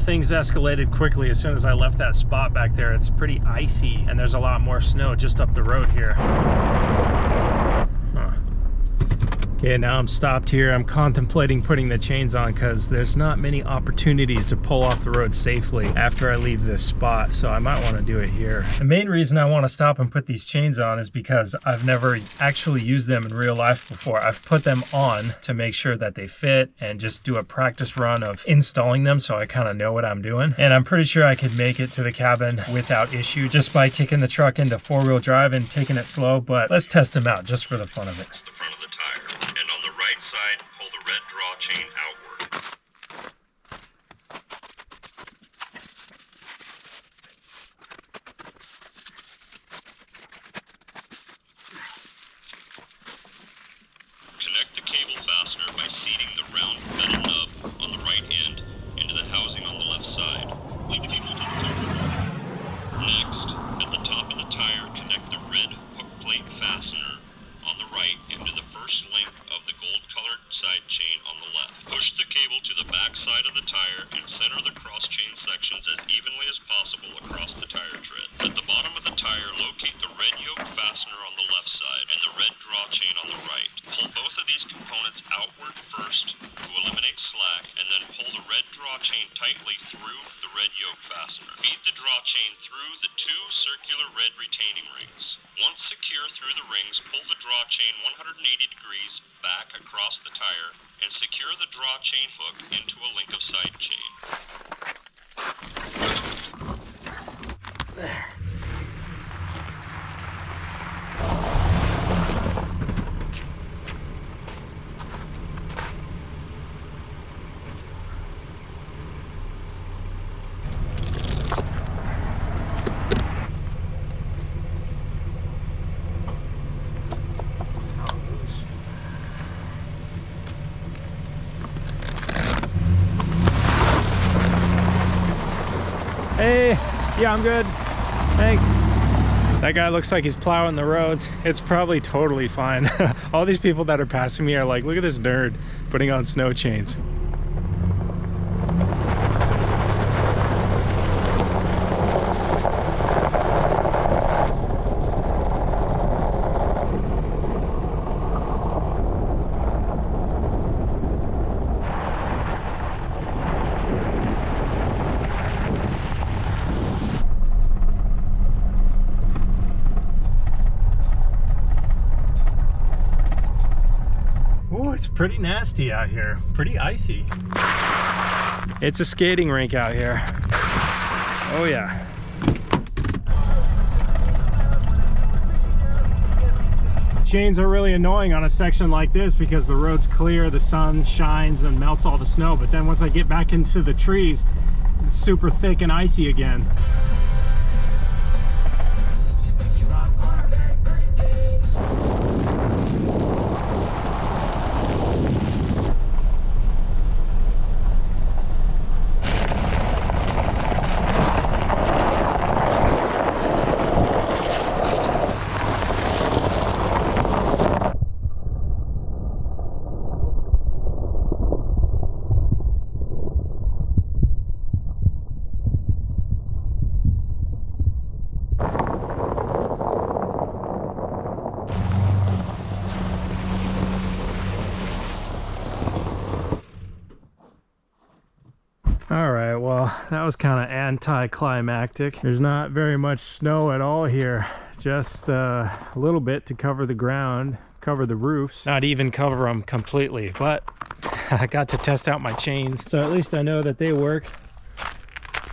things escalated quickly as soon as I left that spot back there. It's pretty icy and there's a lot more snow just up the road here. Okay, now I'm stopped here. I'm contemplating putting the chains on because there's not many opportunities to pull off the road safely after I leave this spot, so I might want to do it here. The main reason I want to stop and put these chains on is because I've never actually used them in real life before. I've put them on to make sure that they fit and just do a practice run of installing them so I kind of know what I'm doing. And I'm pretty sure I could make it to the cabin without issue just by kicking the truck into four-wheel drive and taking it slow, but let's test them out just for the fun of it. That's the front of the tire. And on the right side, pull the red draw chain outward. Connect the cable fastener by seating the round metal nub on the right end into the housing on the left side. Leave the cable to the comfortable. Next, at the top of the tire, connect the red hook plate fastener on the right into the first link of the gold-colored side chain on the left. Push the cable to the back side of the tire and center the cross-chain sections as evenly as possible across the tire tread. At the bottom of the tire, locate the red yoke fastener on the left side and the red draw chain on the right. Pull both of these components outward first to eliminate slack, and then pull the red draw chain tightly through the red yoke fastener. Feed the draw chain through the two circular red retaining rings. Once secure through the rings, pull the draw chain 180 degrees back across the tire and secure the draw chain hook into a link of side chain. Hey, yeah, I'm good. Thanks. That guy looks like he's plowing the roads. It's probably totally fine. All these people that are passing me are like, look at this nerd putting on snow chains. It's pretty nasty out here, pretty icy. It's a skating rink out here. Oh yeah. Chains are really annoying on a section like this because the road's clear, the sun shines and melts all the snow, but then once I get back into the trees, it's super thick and icy again. All right, well, that was kind of anticlimactic. There's not very much snow at all here, just a little bit to cover the ground, cover the roofs, not even cover them completely, but I got to test out my chains, so at least I know that they work.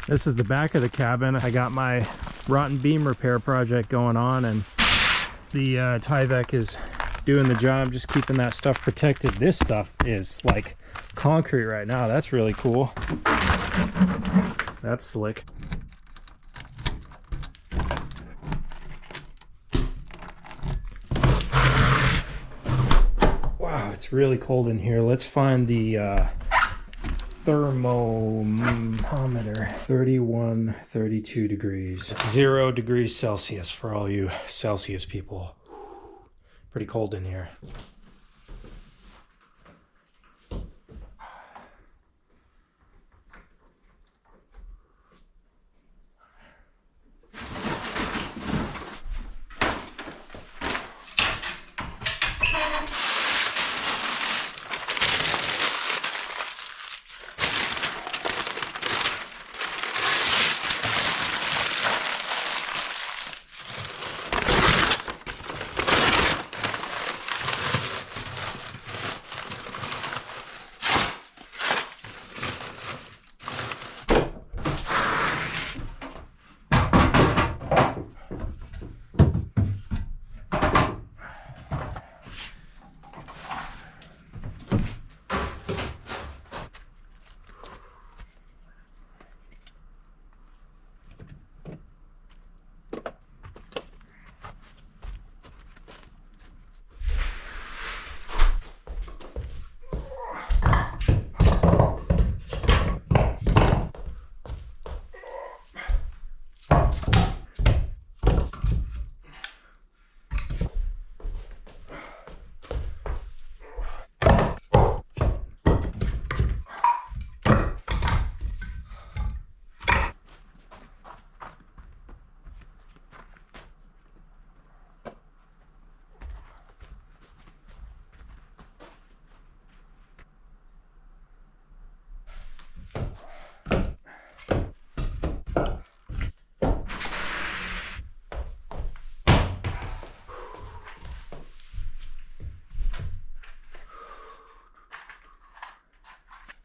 This is the back of the cabin. I got my rotten beam repair project going on, and the Tyvek is doing the job, just keeping that stuff protected. This stuff is like concrete right now. That's really cool. That's slick. Wow, it's really cold in here. Let's find the thermometer. 31, 32 degrees. It's 0 degrees Celsius for all you Celsius people. Pretty cold in here.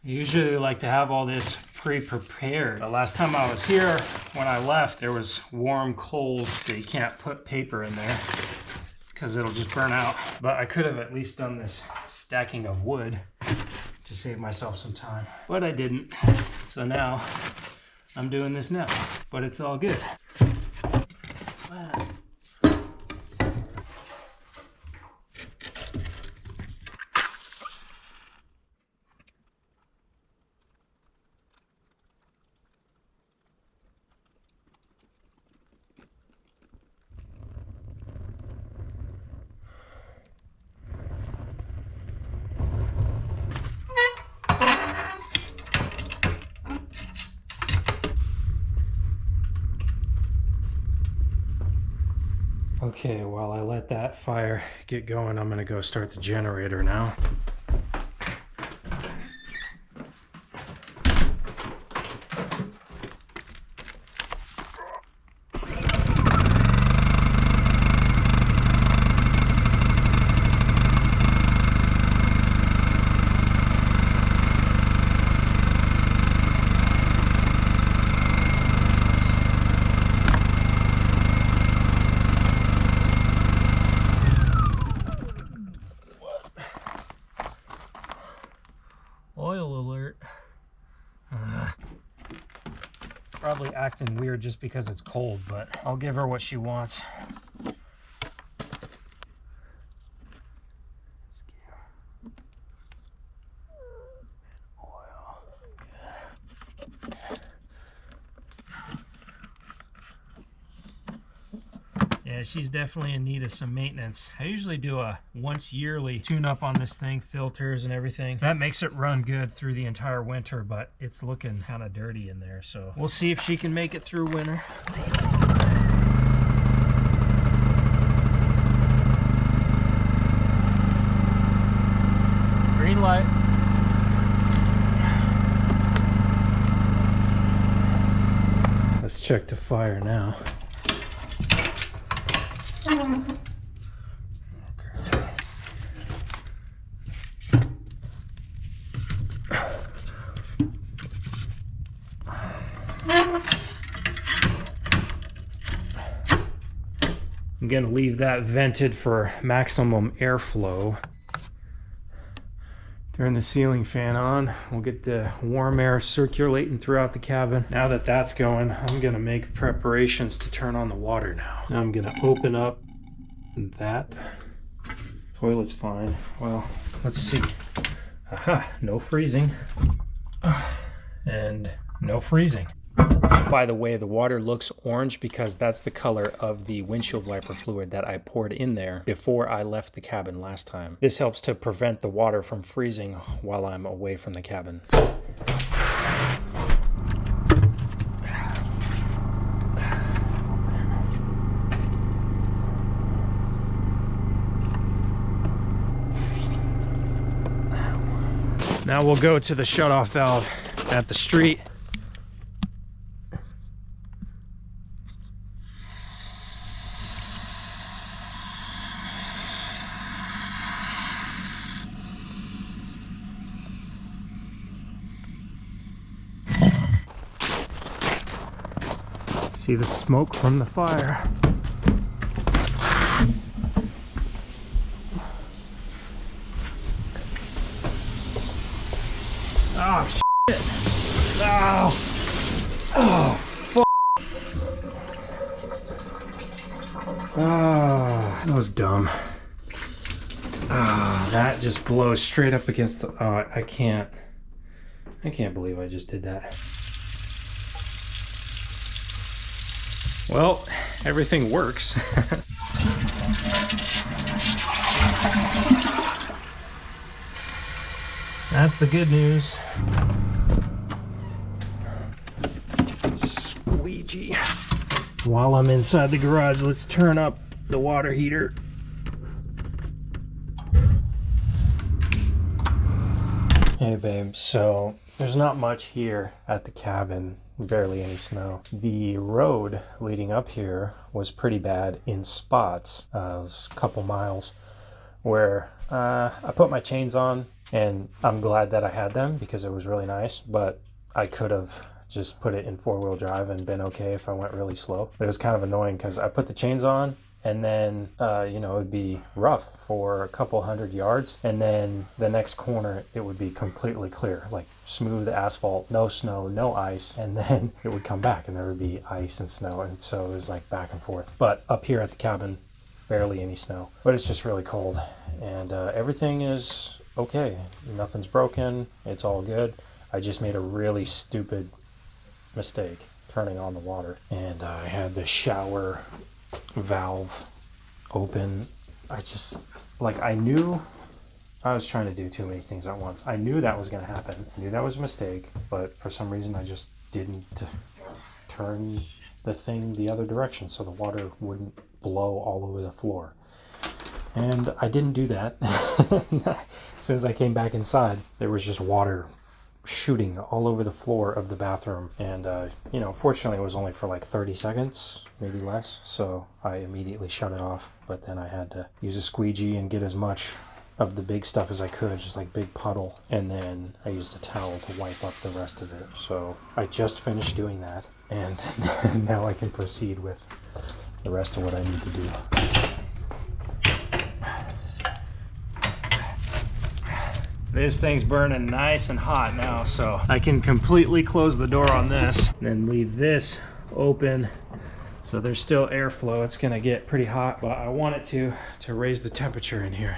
I usually like to have all this pre-prepared. The last time I was here, when I left, there was warm coals, so you can't put paper in there because it'll just burn out. But I could have at least done this stacking of wood to save myself some time, but I didn't. So now I'm doing this now, but it's all good. Okay, while I let that fire get going, I'm gonna go start the generator now. Oil alert. Probably acting weird just because it's cold, but I'll give her what she wants. Yeah, she's definitely in need of some maintenance. I usually do a once yearly tune-up on this thing, filters and everything. That makes it run good through the entire winter, but it's looking kind of dirty in there, so we'll see if she can make it through winter. Green light. Let's check the fire now. I'm going to leave that vented for maximum airflow. Turn the ceiling fan on. We'll get the warm air circulating throughout the cabin. Now that that's going, I'm going to make preparations to turn on the water now. Now I'm going to open up that. Toilet's fine. Well, let's see. Aha, no freezing. And no freezing. By the way, the water looks orange because that's the color of the windshield wiper fluid that I poured in there before I left the cabin last time. This helps to prevent the water from freezing while I'm away from the cabin. Now we'll go to the shutoff valve at the street. See the smoke from the fire. Oh, shit. Oh. Oh, fuck. Oh, that was dumb. Oh, that just blows straight up against the... Oh, I can't believe I just did that. Well, everything works. That's the good news. Squeegee. While I'm inside the garage, let's turn up the water heater. Hey babe, so there's not much here at the cabin, barely any snow. The road leading up here was pretty bad in spots. It was a couple miles where I put my chains on And I'm glad that I had them because it was really nice, but I could have just put it in 4-wheel drive and been okay if I went really slow. But it was kind of annoying because I put the chains on and then, you know, it'd be rough for a couple 100 yards. And then the next corner, it would be completely clear, like smooth asphalt, no snow, no ice. And then it would come back and there would be ice and snow. And so it was like back and forth. But up here at the cabin, barely any snow, but it's just really cold. And everything is okay. Nothing's broken. It's all good. I just made a really stupid mistake turning on the water, and I had the shower valve open. I knew I was trying to do too many things at once. I knew that was going to happen. I knew that was a mistake, but for some reason I just didn't turn the thing the other direction so the water wouldn't blow all over the floor. And I didn't do that. As soon as I came back inside, there was just water shooting all over the floor of the bathroom. And, you know, fortunately it was only for like 30 seconds, maybe less. So I immediately shut it off. But then I had to use a squeegee and get as much of the big stuff as I could, just like big puddle. And then I used a towel to wipe up the rest of it. So I just finished doing that. And now I can proceed with the rest of what I need to do. This thing's burning nice and hot now, so I can completely close the door on this and then leave this open so there's still airflow. It's gonna get pretty hot, but I want it to raise the temperature in here.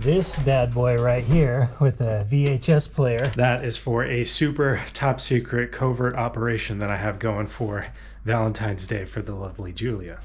This bad boy right here with a VHS player, that is for a super top secret covert operation that I have going for Valentine's Day for the lovely Julia.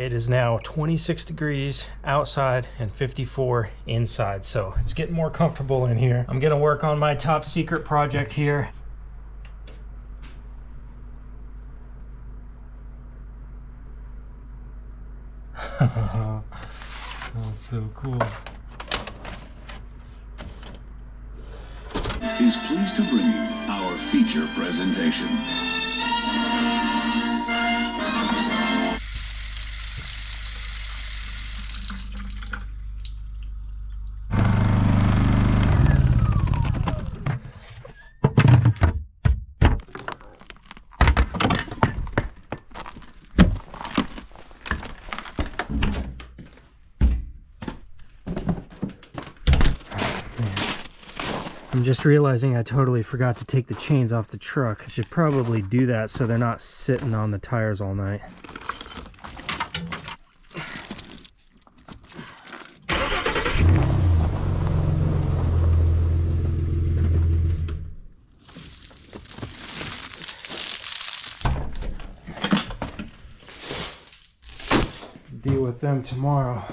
It is now 26 degrees outside and 54 inside, so it's getting more comfortable in here. I'm gonna work on my top secret project here. That's so cool. Is pleased to bring you our feature presentation. I'm just realizing I totally forgot to take the chains off the truck. I should probably do that so they're not sitting on the tires all night. Deal with them tomorrow.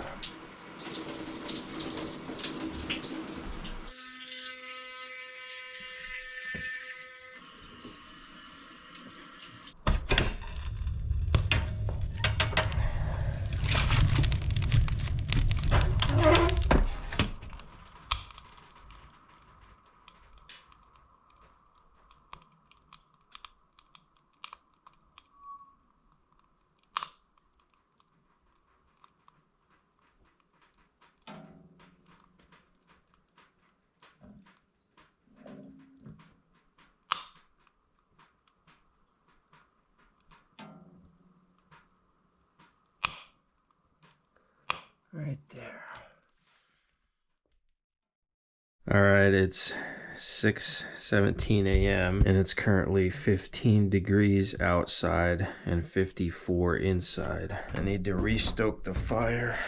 Right there. All right, it's 6:17 a.m. and it's currently 15 degrees outside and 54 inside. I need to restoke the fire.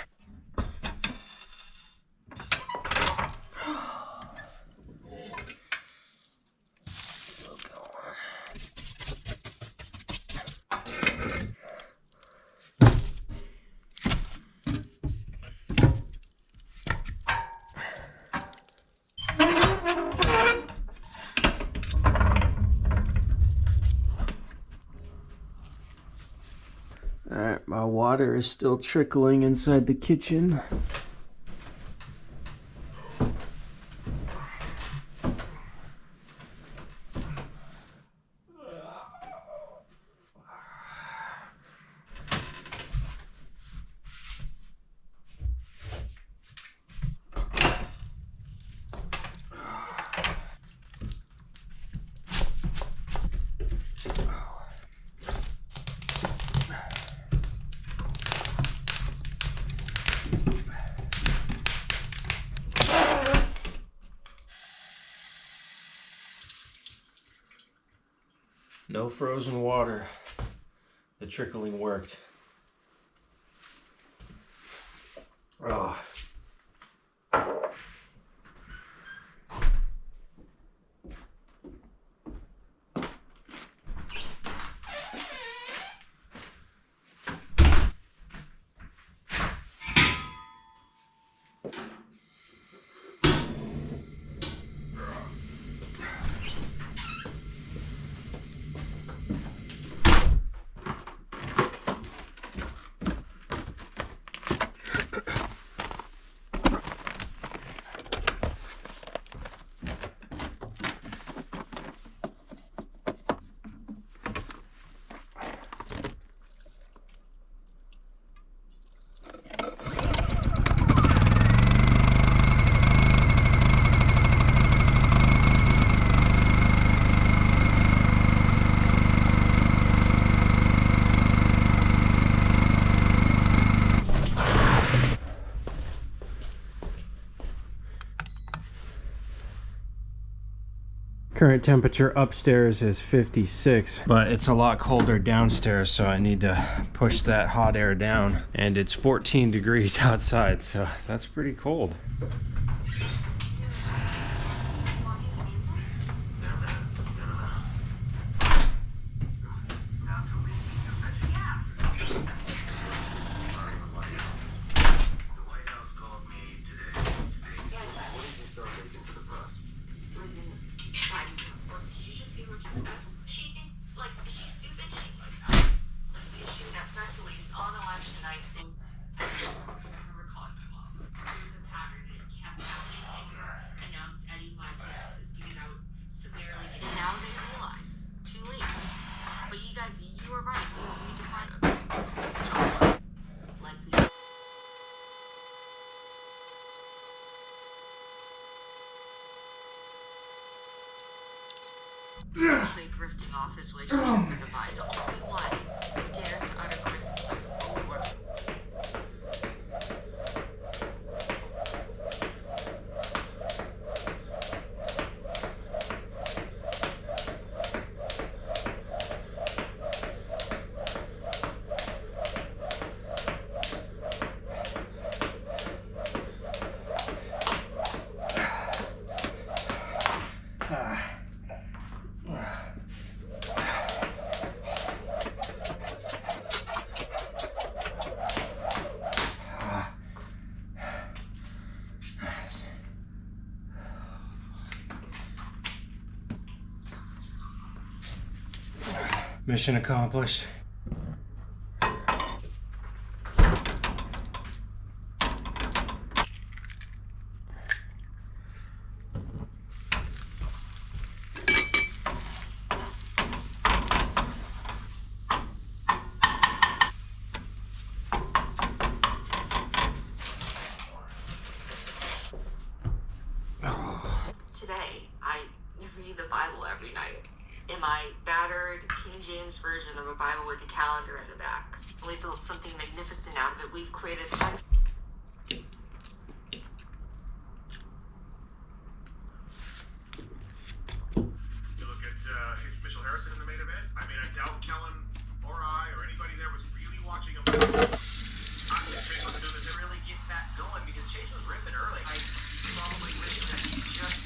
Alright, my water is still trickling inside the kitchen. No frozen water. The trickling worked. Oh. Current temperature upstairs is 56, but it's a lot colder downstairs, so I need to push that hot air down. And it's 14 degrees outside, so that's pretty cold. Essentially drifting off his way to the device. Only one dared to utter criticism over. Mission accomplished. Today, I read the Bible every night. In my battered King James version of a Bible with a calendar in the back. And we built something magnificent out of it. We've created You look at Mitchell Harrison in the main event. I mean, I doubt Kellen or I or anybody there was really watching him. Chase wasn't doing this. To really get that going because Chase was ripping early. I probably wish that he just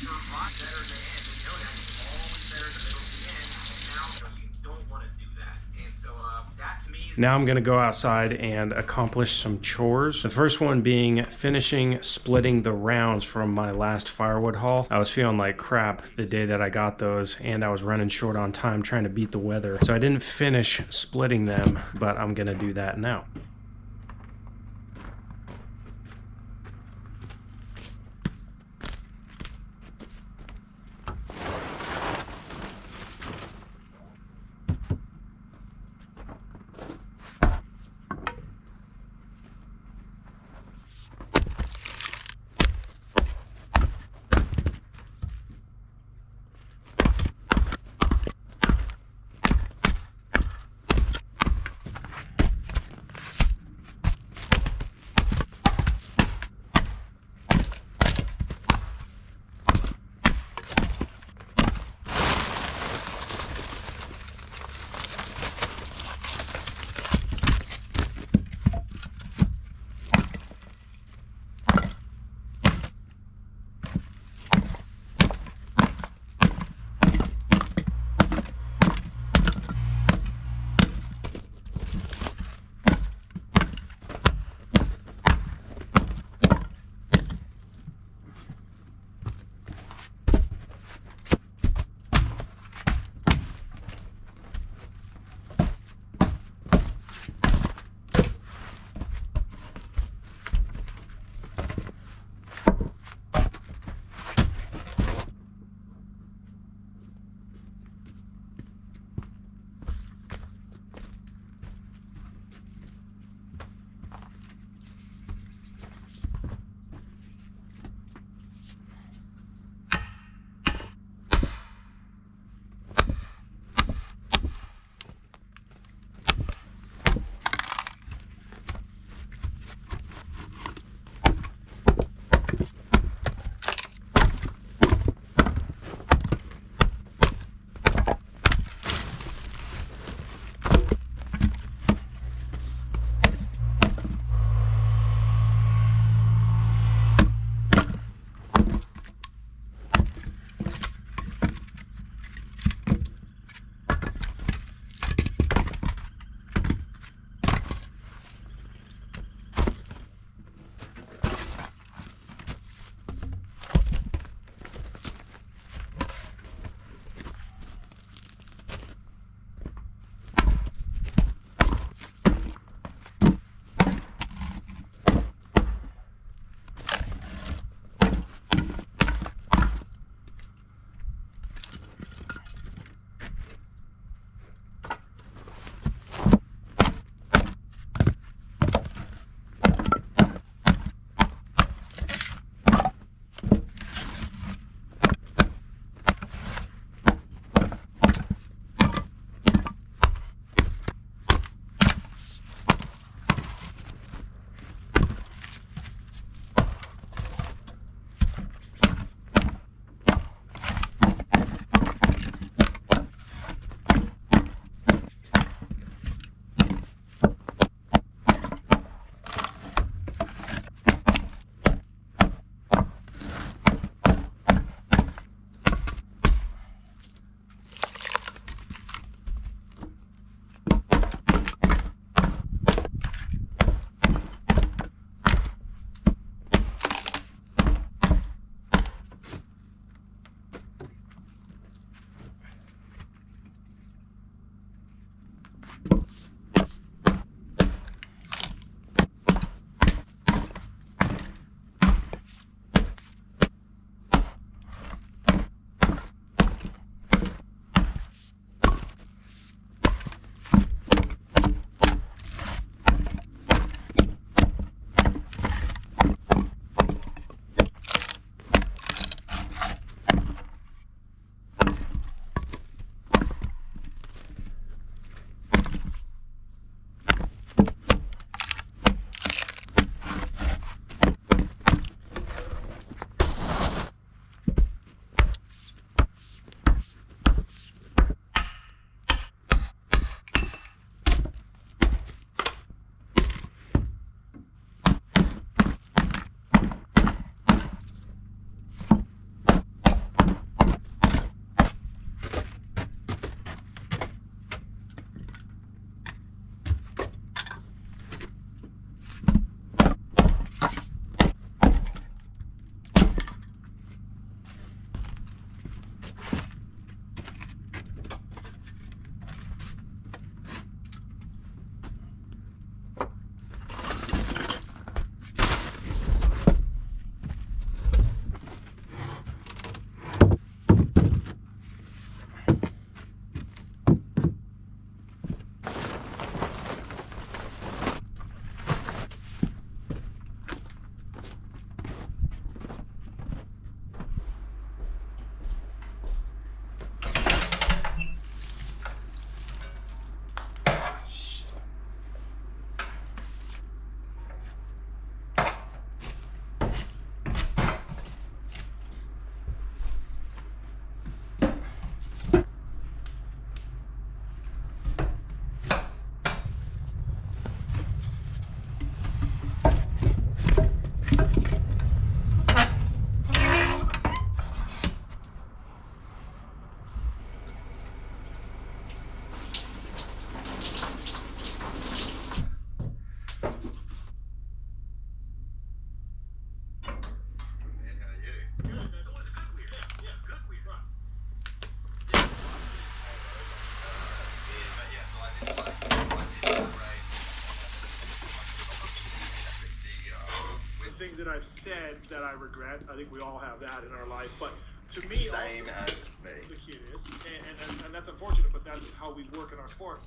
survived better than end. We know that he's always better in the middle of the end. And now you don't want to do that. And so that to me is... Now I'm gonna go outside and accomplish some chores. The first one being finishing splitting the rounds from my last firewood haul. I was feeling like crap the day that I got those, and I was running short on time trying to beat the weather. So I didn't finish splitting them, but I'm gonna do that now. things that I've said that I regret. I think we all have that in our life. But to me, Same also, as me. the kid is, and that's unfortunate, but that's how we work in our sport.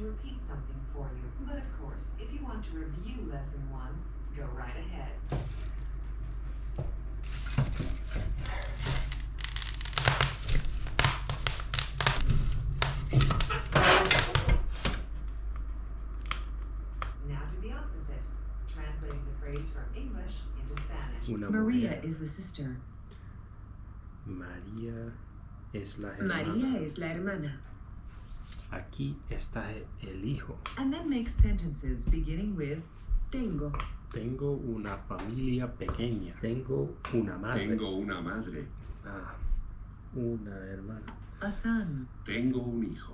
repeat something for you. But of course, if you want to review lesson 1, go right ahead. Now do the opposite, translating the phrase from English into Spanish. Maria is the sister. María es la hermana. María es la hermana. Aquí está el hijo. And then make sentences beginning with tengo. Tengo una familia pequeña. Tengo una madre. Tengo una madre. Ah, una hermana. A son. Tengo un hijo.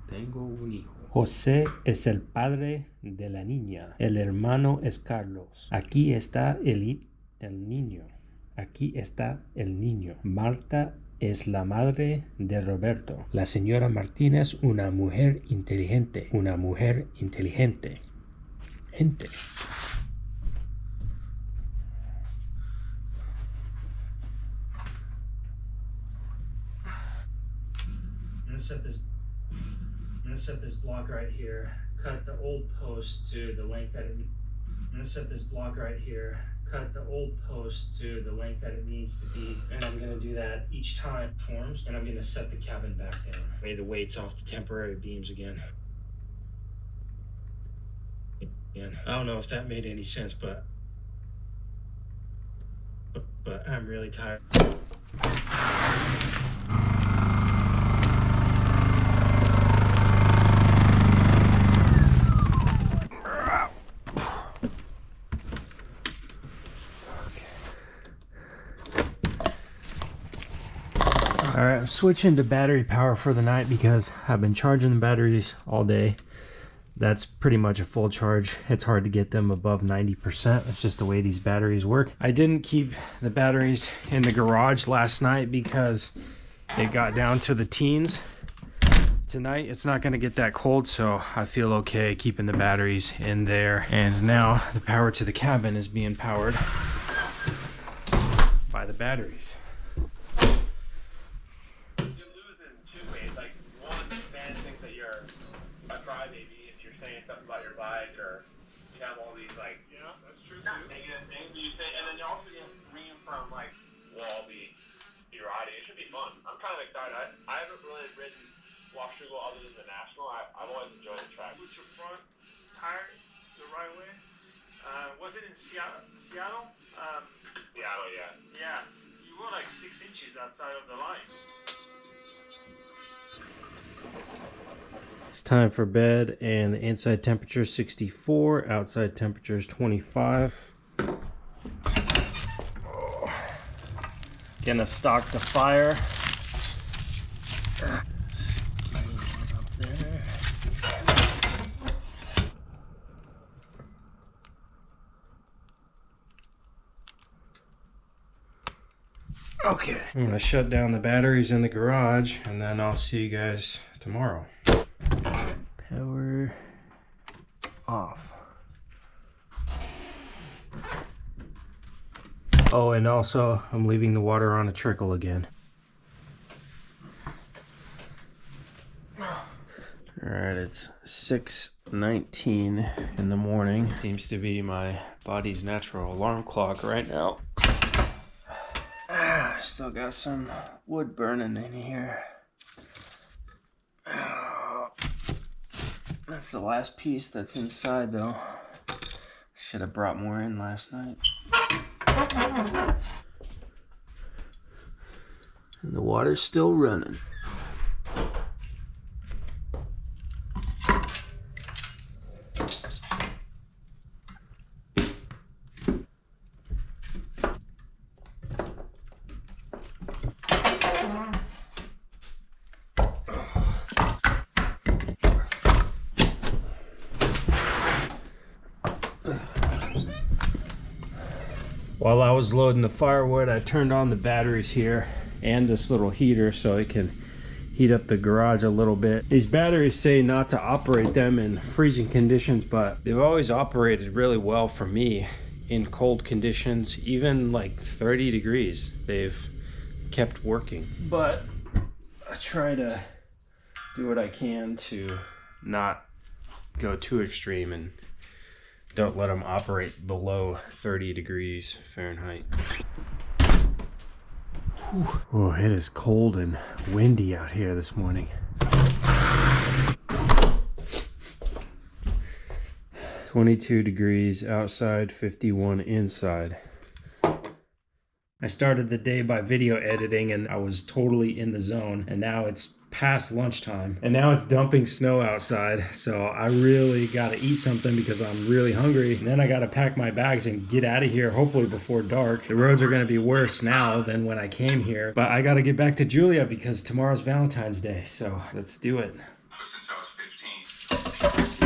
Tengo un hijo. José es el padre de la niña. El hermano es Carlos. Aquí está el niño. Aquí está el niño. Marta es la madre de Roberto. La señora Martínez, una mujer inteligente. Una mujer inteligente. Gente. I'm gonna set this block right here. Cut the old post to the length that it needs. I'm gonna set this block right here. Cut the old post to the length that it needs to be. And I'm gonna do that each time it forms. And I'm gonna set the cabin back down. Lay the weights off the temporary beams again. I don't know if that made any sense, but I'm really tired. All right, I'm switching to battery power for the night because I've been charging the batteries all day. That's pretty much a full charge. It's hard to get them above 90%. It's just the way these batteries work. I didn't keep the batteries in the garage last night because it got down to the teens. Tonight, it's not gonna get that cold, so I feel okay keeping the batteries in there. And now the power to the cabin is being powered by the batteries. I haven't really ridden Washougal other than the National. I've always enjoyed the track. Put your front tire the right way. Was it in Seattle? Seattle, yeah. Yeah. You were like 6 inches outside of the line. It's time for bed, and the inside temperature is 64, outside temperature is 25. Gonna stock the fire. Okay, I'm gonna shut down the batteries in the garage and then I'll see you guys tomorrow. Power off. Oh, and also I'm leaving the water on a trickle again. All right, it's 6:19 in the morning. Seems to be my body's natural alarm clock right now. Still got some wood burning in here. That's the last piece that's inside though. Should have brought more in last night. And the water's still running. While I was loading the firewood, I turned on the batteries here and this little heater so it can heat up the garage a little bit. These batteries say not to operate them in freezing conditions, but they've always operated really well for me in cold conditions, even like 30 degrees. They've kept working. But I try to do what I can to not go too extreme and don't let them operate below 30 degrees Fahrenheit. Oh, it is cold and windy out here this morning. 22 degrees outside, 51 inside. I started the day by video editing and I was totally in the zone, and now it's past lunchtime and now it's dumping snow outside, so I really got to eat something because I'm really hungry, and then I got to pack my bags and get out of here hopefully before dark. The roads are going to be worse now than when I came here, but I got to get back to Julia because tomorrow's Valentine's Day, so let's do it. Since I was 15.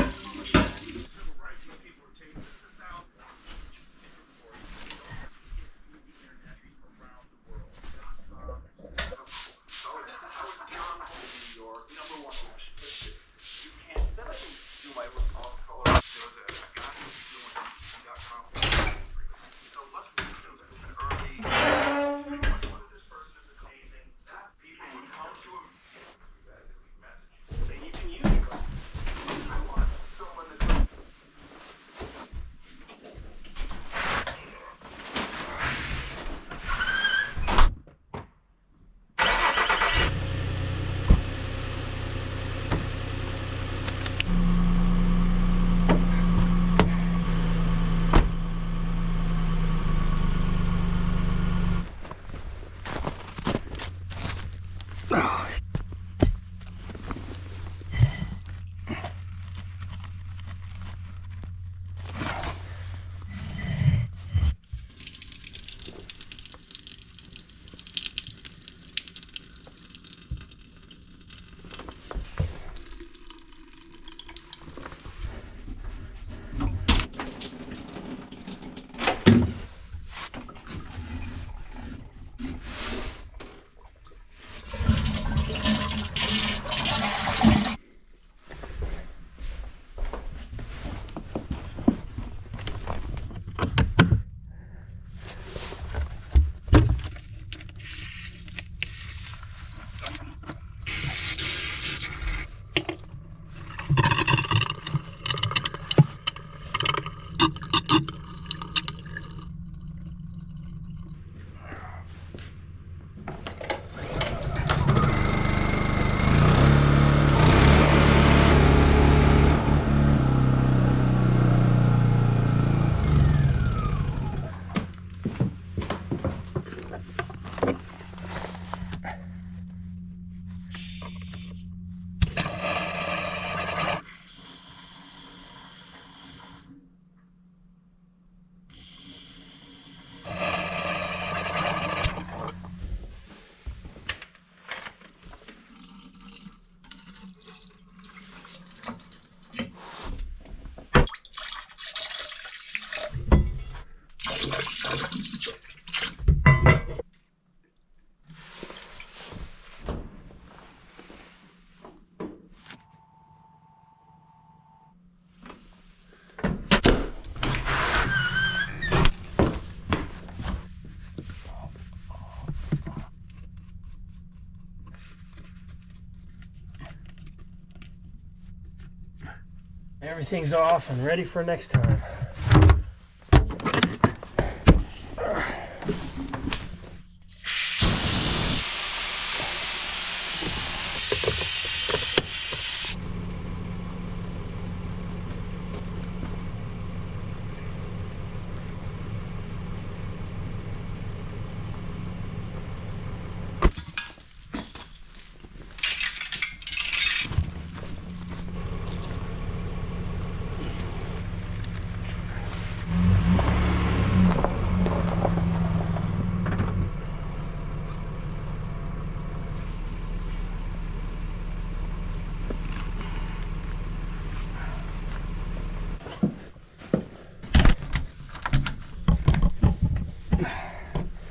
everything's off and ready for next time.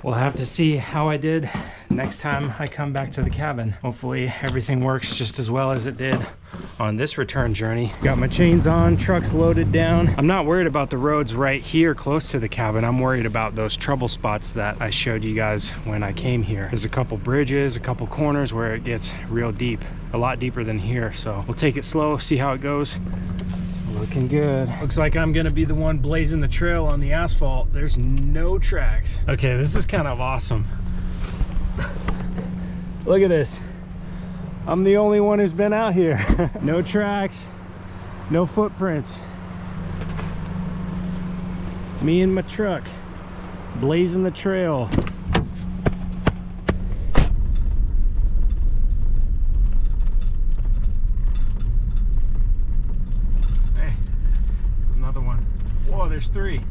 We'll have to see how I did next time I come back to the cabin. Hopefully everything works just as well as it did on this return journey. Got my chains on, truck's loaded down. I'm not worried about the roads right here close to the cabin. I'm worried about those trouble spots that I showed you guys when I came here. There's a couple bridges, a couple corners where it gets real deep, a lot deeper than here. So we'll take it slow, see how it goes. Looking good. Looks like I'm gonna be the one blazing the trail on the asphalt. There's no tracks. Okay, this is kind of awesome. Look at this. I'm the only one who's been out here. No tracks, no footprints. Me and my truck blazing the trail. Whoa, there's three.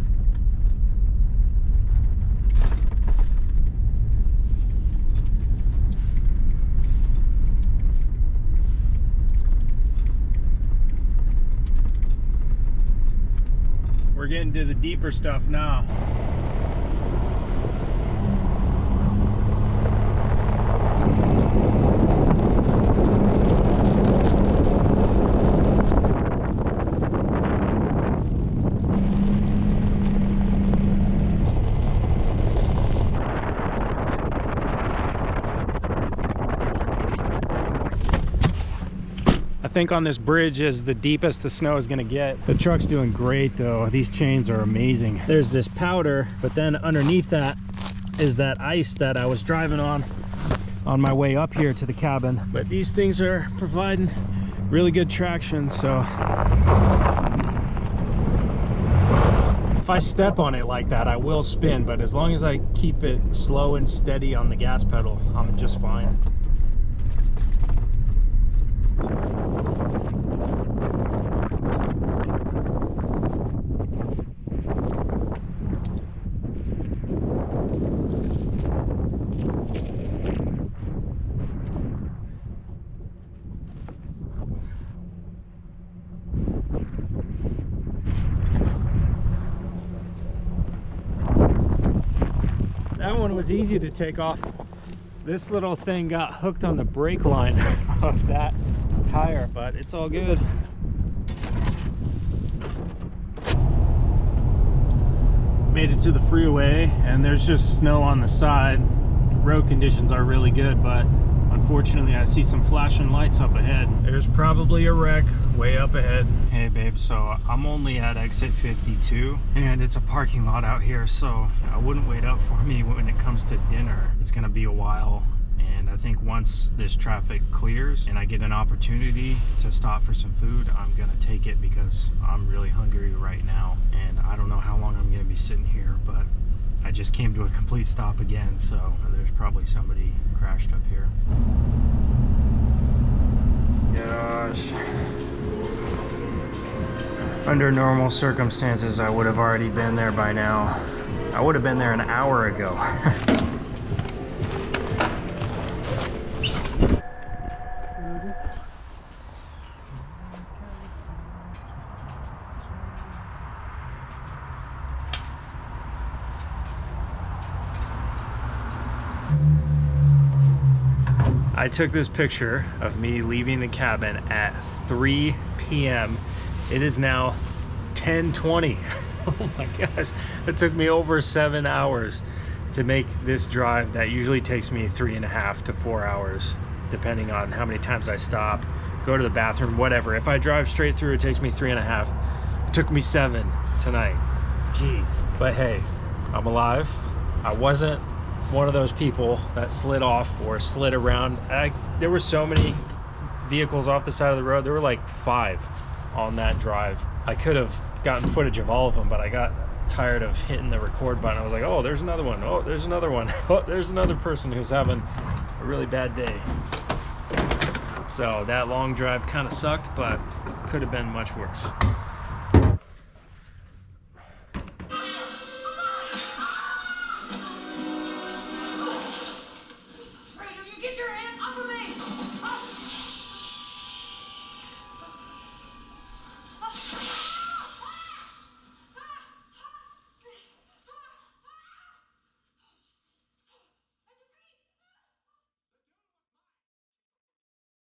We're getting to the deeper stuff now. I think on this bridge is the deepest the snow is gonna get. The truck's doing great though. These chains are amazing. There's this powder, but then underneath that is that ice that I was driving on my way up here to the cabin. But these things are providing really good traction, so if I step on it like that, I will spin, but as long as I keep it slow and steady on the gas pedal, I'm just fine. That one was easy to take off. This little thing got hooked on the brake line of that tire, but it's all good. Made it to the freeway and there's just snow on the side. Road conditions are really good, but unfortunately I see some flashing lights up ahead. There's probably a wreck way up ahead. Hey babe, so I'm only at exit 52 and it's a parking lot out here, so I wouldn't wait up for me when it comes to dinner. It's gonna be a while, and I think once this traffic clears and I get an opportunity to stop for some food, I'm gonna take it because I'm really hungry right now and I don't know how long I'm gonna be sitting here, but I just came to a complete stop again, so there's probably somebody crashed up here. Gosh. Under normal circumstances, I would have already been there by now. I would have been there an hour ago. I took this picture of me leaving the cabin at 3 p.m. It is now 10:20. Oh my gosh, it took me over 7 hours to make this drive that usually takes me 3.5 to 4 hours, depending on how many times I stop, go to the bathroom, whatever. If I drive straight through, it takes me 3.5. It took me 7 tonight. Jeez. But hey, I'm alive. I wasn't one of those people that slid off or slid around. There were so many vehicles off the side of the road. There were like 5 on that drive. I could have gotten footage of all of them, but I got tired of hitting the record button. I was like, oh, there's another one. Oh, there's another one. Oh, there's another person who's having a really bad day. So that long drive kind of sucked, but could have been much worse.